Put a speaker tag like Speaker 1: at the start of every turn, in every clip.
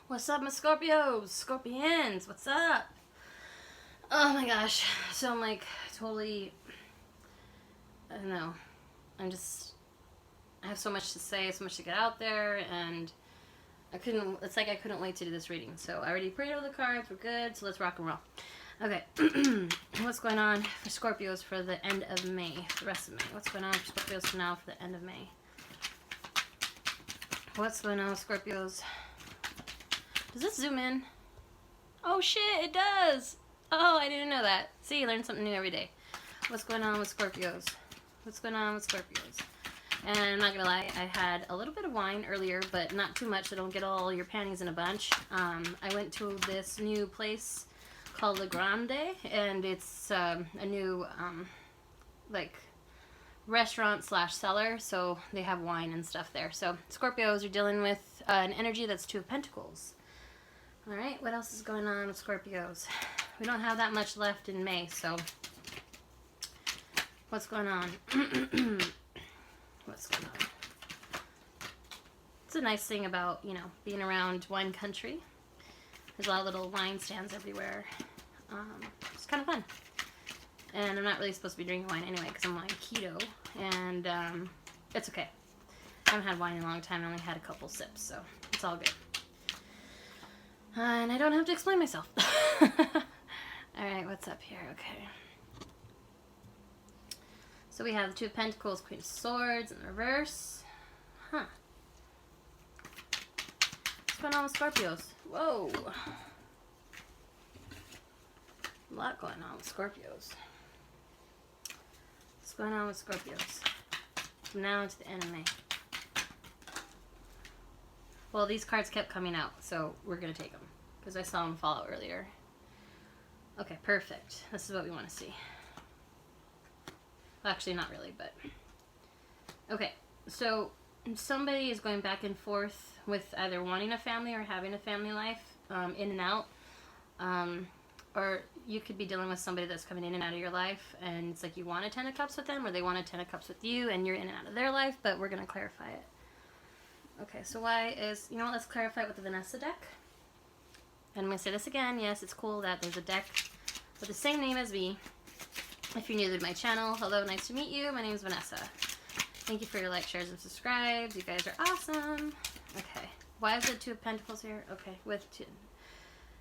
Speaker 1: What's up, my Scorpios? Scorpions, what's up? Oh my gosh. So I'm like totally, I don't know. I have so much to say, so much to get out there, and it's like I couldn't wait to do this reading. So I already prayed over the cards, we're good, so let's rock and roll. Okay, what's going on for Scorpios for the end of May, for the rest of May? What's going on for Scorpios for now for the end of May? What's going on with Scorpios? Does this zoom in? Oh shit, it does! Oh, I didn't know that. See, you learn something new every day. What's going on with Scorpios? What's going on with Scorpios? And I'm not gonna lie, I had a little bit of wine earlier, but not too much so don't get all your panties in a bunch. I went to this new place called Le Grande, and it's a new, like, restaurant slash cellar, so they have wine and stuff there. So Scorpios are dealing with an energy that's Two of Pentacles. Alright, what else is going on with Scorpios? We don't have that much left in May, so what's going on? What's going on? It's a nice thing about, you know, being around wine country. There's a lot of little wine stands everywhere. It's kind of fun. And I'm not really supposed to be drinking wine anyway because I'm on keto, and it's okay. I haven't had wine in a long time. I only had a couple sips, so it's all good. And I don't have to explain myself. Alright, what's up here? Okay. So we have the Two of Pentacles, Queen of Swords in reverse. Huh. What's going on with Scorpios? Whoa. A lot going on with Scorpios. What's going on with Scorpios? From now into the end of May. Well, these cards kept coming out, so we're going to take them. Because I saw them fall out earlier. Okay, perfect. This is what we want to see. Well, actually, not really, but... Okay, so somebody is going back and forth with either wanting a family or having a family life, in and out. Or you could be dealing with somebody that's coming in and out of your life, and it's like you want a Ten of Cups with them, or they want a Ten of Cups with you, and you're in and out of their life, but we're going to clarify it. Okay, so why is... You know what? Let's clarify it with the Vanessa deck. And I'm going to say this again. Yes, it's cool that there's a deck with the same name as me. If you're new to my channel, hello, nice to meet you. My name is Vanessa. Thank you for your likes, shares, and subscribes. You guys are awesome. Okay. Why is it Two of Pentacles here? Okay, with two.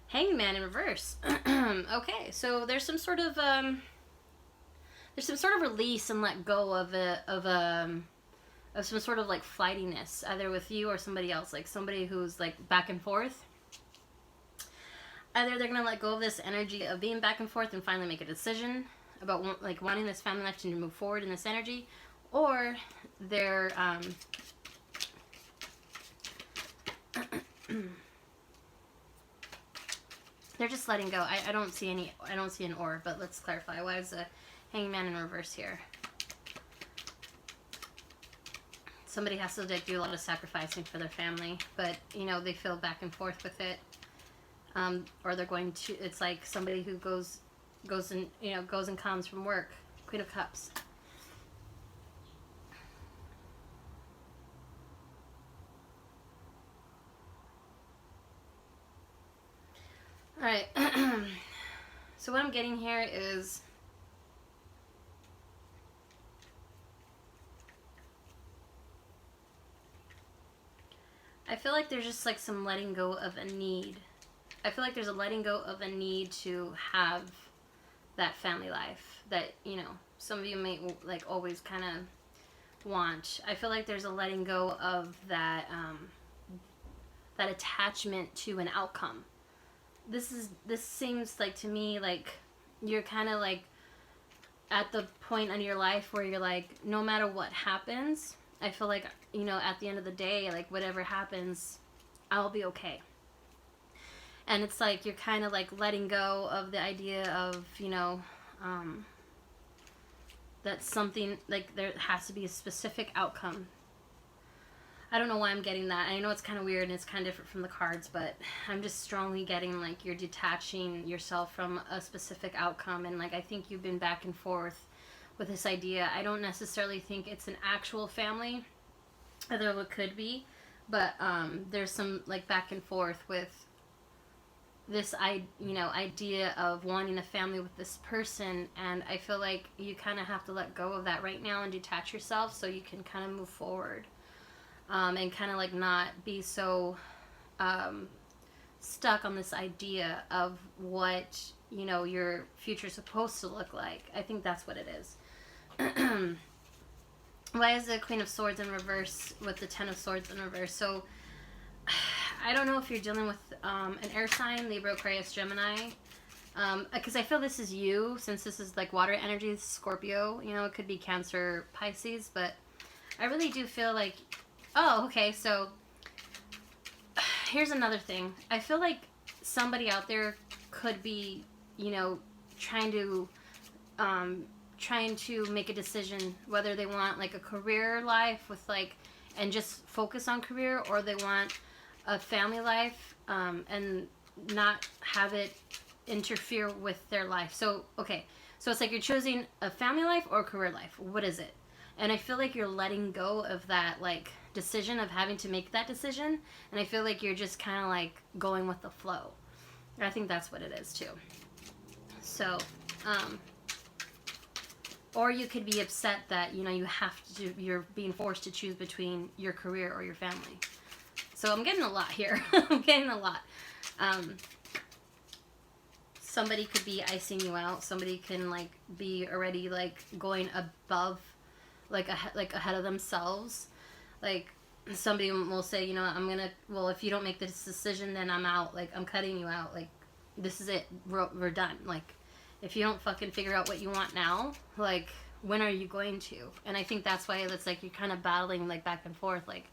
Speaker 1: Hanged Man in reverse. Okay, so there's some sort of release and let go of some sort of like flightiness, either with you or somebody else, like somebody who's like back and forth. Either they're gonna let go of this energy of being back and forth and finally make a decision about like wanting this family life to move forward in this energy, or they're they're just letting go. I don't see an or, but let's clarify. Why is the Hanged Man in reverse here? Somebody has to like do a lot of sacrificing for their family, but you know, they feel back and forth with it. Or they're going to, it's like somebody who goes and comes from work. Queen of Cups. Alright. So what I'm getting here is I feel like there's just like some letting go of a need. I feel like there's a letting go of a need to have that family life that, you know, some of you may like always kind of want. I feel like there's a letting go of that that attachment to an outcome. This seems like to me like you're kind of like at the point in your life where you're like, no matter what happens, I feel like, you know, at the end of the day, like whatever happens, I'll be okay. And it's like you're kind of like letting go of the idea of, you know, that something, like there has to be a specific outcome. I don't know why I'm getting that. I know it's kind of weird and it's kind of different from the cards, but I'm just strongly getting like you're detaching yourself from a specific outcome. And like I think you've been back and forth with this idea. I don't necessarily think it's an actual family, although it could be. But there's some like back and forth with this idea of wanting a family with this person, and I feel like you kind of have to let go of that right now and detach yourself so you can kind of move forward, and kind of like not be so stuck on this idea of what your future is supposed to look like. I think that's what it is. Why is the Queen of Swords in reverse with the Ten of Swords in reverse? So I don't know if you're dealing with an air sign, Libra, Aquarius, Gemini, because I feel this is you, since this is like water energy, Scorpio. It could be Cancer, Pisces, but I really do feel like, oh, okay, so here's another thing. I feel like somebody out there could be, trying to make a decision whether they want like a career life with like, and just focus on career, or they want a family life, and not have it interfere with their life. So, okay. So it's like you're choosing a family life or career life. What is it? And I feel like you're letting go of that like decision of having to make that decision. And I feel like you're just kind of like going with the flow. I think that's what it is too. So, or you could be upset that, you're being forced to choose between your career or your family. So I'm getting a lot here. I'm getting a lot. Somebody could be icing you out. Somebody can like be already like going above, like ahead of themselves. Like somebody will say, well, if you don't make this decision, then I'm out. Like I'm cutting you out. Like this is it. We're done. Like if you don't fucking figure out what you want now, like when are you going to? And I think that's why it's like you're kind of battling like back and forth. Like,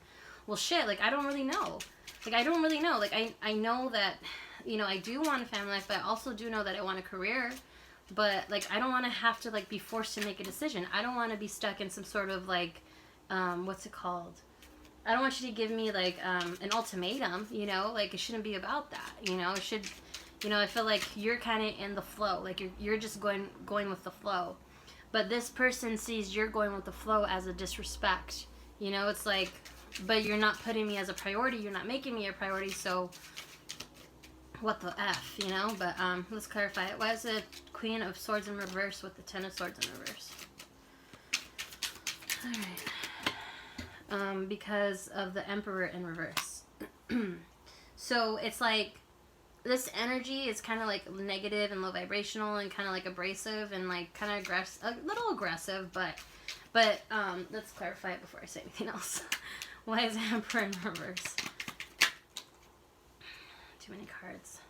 Speaker 1: well, shit, like, I don't really know. Like, I don't really know. Like, I know that, I do want a family life, but I also do know that I want a career. But, like, I don't want to have to, like, be forced to make a decision. I don't want to be stuck in some sort of, like, what's it called? I don't want you to give me, like, an ultimatum, Like, it shouldn't be about that, It should, I feel like you're kind of in the flow. Like, you're just going with the flow. But this person sees you're going with the flow as a disrespect. It's like, but you're not putting me as a priority. You're not making me a priority. So what the F, But let's clarify it. Why is the Queen of Swords in reverse with the Ten of Swords in reverse? All right. Because of the Emperor in reverse. So it's like this energy is kind of like negative and low vibrational and kind of like abrasive and like kind of aggressive, a little aggressive, but let's clarify it before I say anything else. Why is the Emperor in reverse? Too many cards.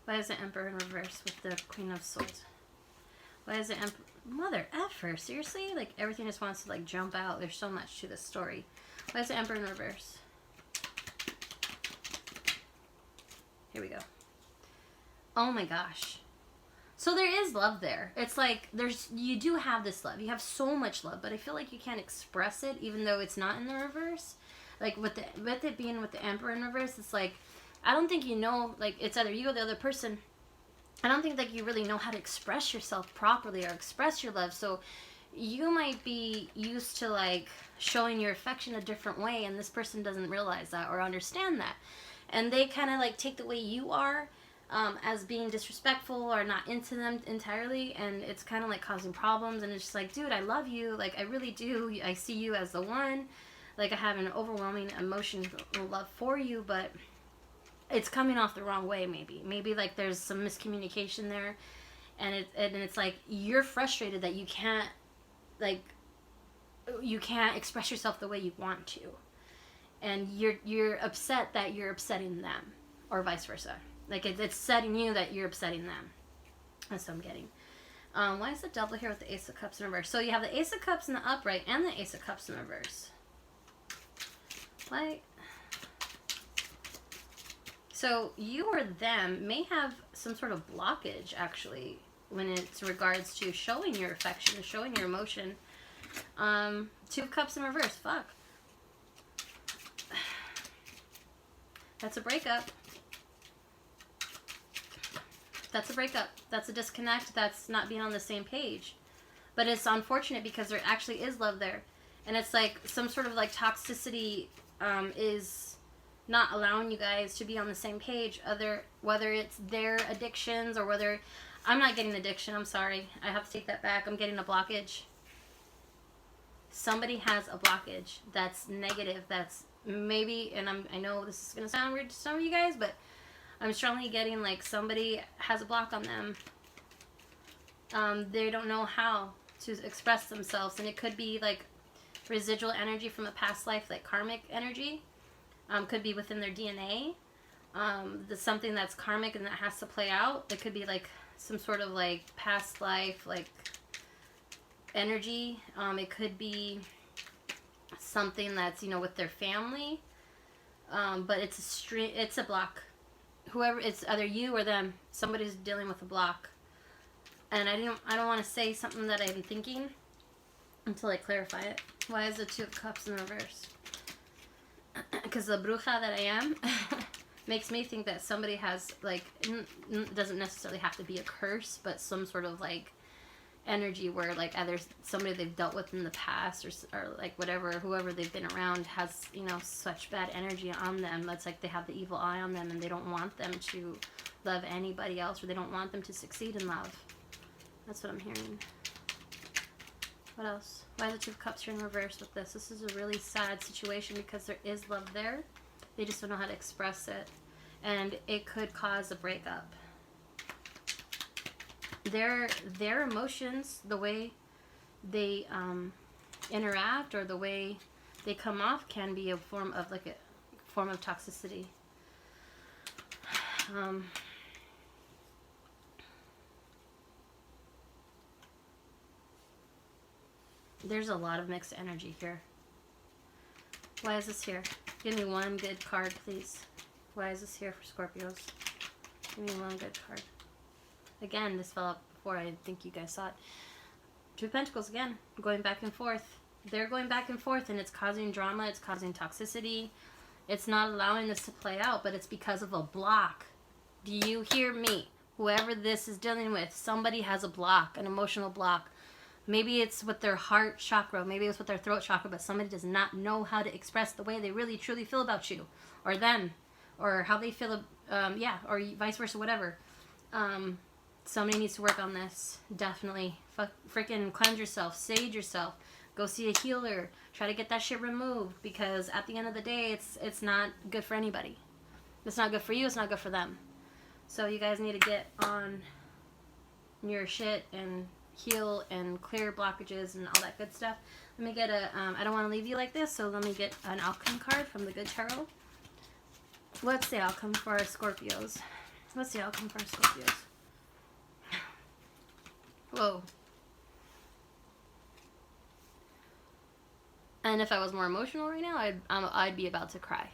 Speaker 1: Why is the Emperor in reverse with the Queen of Swords? Why is the Emperor... Mother effer, seriously? Like, everything just wants to, like, jump out. There's so much to this story. Why is the Emperor in reverse? Here we go. Oh my gosh. So there is love there. It's like, you do have this love. You have so much love, but I feel like you can't express it even though it's not in the reverse. Like, with it being with the Emperor in reverse, it's like, I don't think like, it's either you or the other person. I don't think that you really know how to express yourself properly or express your love. So you might be used to, like, showing your affection a different way, and this person doesn't realize that or understand that. And they kind of, like, take the way you are as being disrespectful or not into them entirely, and it's kind of, like, causing problems. And it's just like, dude, I love you. Like, I really do. I see you as the one. Like, I have an overwhelming emotional love for you, but it's coming off the wrong way, maybe. Maybe, like, there's some miscommunication there, and it's like, you're frustrated that you can't express yourself the way you want to. And you're upset that you're upsetting them, or vice versa. Like, it's upsetting you that you're upsetting them. That's what I'm getting. Why is the Devil here with the Ace of Cups in reverse? So you have the Ace of Cups in the upright and the Ace of Cups in reverse. Why? So you or them may have some sort of blockage, actually, when it's regards to showing your affection and showing your emotion. Two of Cups in reverse. Fuck. That's a breakup. That's a breakup. That's a disconnect. That's not being on the same page. But it's unfortunate because there actually is love there. And it's like some sort of like toxicity is not allowing you guys to be on the same page, whether it's their addictions or whether... I'm not getting addiction, I'm sorry. I have to take that back. I'm getting a blockage. Somebody has a blockage that's negative, that's maybe, and I know this is going to sound weird to some of you guys, but I'm strongly getting like somebody has a block on them. They don't know how to express themselves, and it could be like residual energy from a past life, like karmic energy. Could be within their DNA. Something that's karmic and that has to play out. It could be like some sort of like past life, like energy. It could be something that's, you know, with their family. But it's a block. Whoever, it's either you or them. Somebody's dealing with a block. And I don't want to say something that I'm thinking until I clarify it. Why is the Two of Cups in reverse? Because the bruja that I am makes me think that somebody has, like, doesn't necessarily have to be a curse, but some sort of, like, energy where, like, either somebody they've dealt with in the past or like, whatever, whoever they've been around has, you know, such bad energy on them. That's like they have the evil eye on them and they don't want them to love anybody else, or they don't want them to succeed in love. That's what I'm hearing. What else? Why are the Two of Cups here in reverse with this? This is a really sad situation because there is love there. They just don't know how to express it. And it could cause a breakup. Their emotions, the way they interact or the way they come off can be a form of toxicity. There's a lot of mixed energy here. Why is this here? Give me one good card, please. Why is this here for Scorpios? Give me one good card. Again, this fell out before. I think you guys saw it. Two of Pentacles again. Going back and forth. They're going back and forth and it's causing drama. It's causing toxicity. It's not allowing this to play out, but it's because of a block. Do you hear me? Whoever this is dealing with, somebody has a block, an emotional block. Maybe it's with their heart chakra. Maybe it's with their throat chakra, but somebody does not know how to express the way they really truly feel about you or them or how they feel, or vice versa, whatever. Somebody needs to work on this. Definitely. Freaking cleanse yourself. Sage yourself. Go see a healer. Try to get that shit removed, because at the end of the day, it's not good for anybody. It's not good for you. It's not good for them. So you guys need to get on your shit and heal and clear blockages and all that good stuff. Let me get I don't want to leave you like this, so let me get an outcome card from the Good Tarot. What's the outcome for our Scorpios? What's the outcome for our Scorpios? Whoa. And if I was more emotional right now, I'd be about to cry.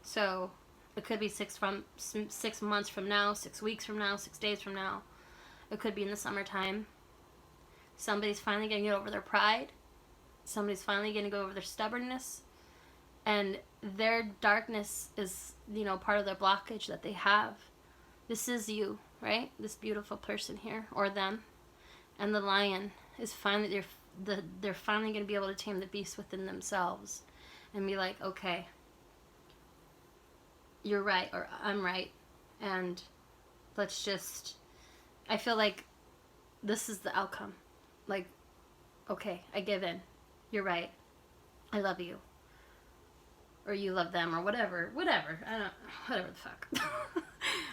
Speaker 1: So it could be 6 months from now, 6 weeks from now, 6 days from now. It could be in the summertime. Somebody's finally going to get over their pride. Somebody's finally going to go over their stubbornness. And their darkness is, you know, part of their blockage that they have. This is you, right? This beautiful person here, or them. And the lion is finally, they're finally going to be able to tame the beast within themselves. And be like, okay, you're right, or I'm right. And let's just... I feel like this is the outcome. Like, okay, I give in. You're right. I love you. Or you love them, or whatever. Whatever. I don't... Whatever the fuck.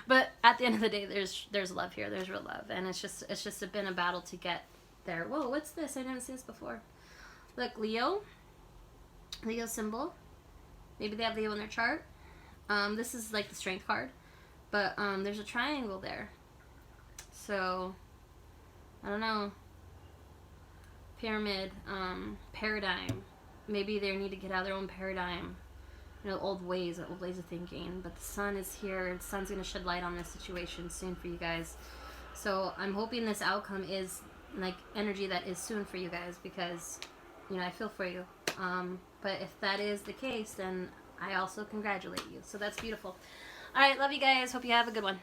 Speaker 1: But at the end of the day, there's love here. There's real love. And it's just been a battle to get there. Whoa, what's this? I never seen this before. Look, Leo. Leo symbol. Maybe they have Leo in their chart. This is like the strength card. But there's a triangle there. So, I don't know. Pyramid, paradigm. Maybe they need to get out of their own paradigm. You know, old ways of thinking. But the sun is here. The sun's going to shed light on this situation soon for you guys. So, I'm hoping this outcome is, like, energy that is soon for you guys. Because, you know, I feel for you. But if that is the case, then I also congratulate you. So, that's beautiful. Alright, love you guys. Hope you have a good one.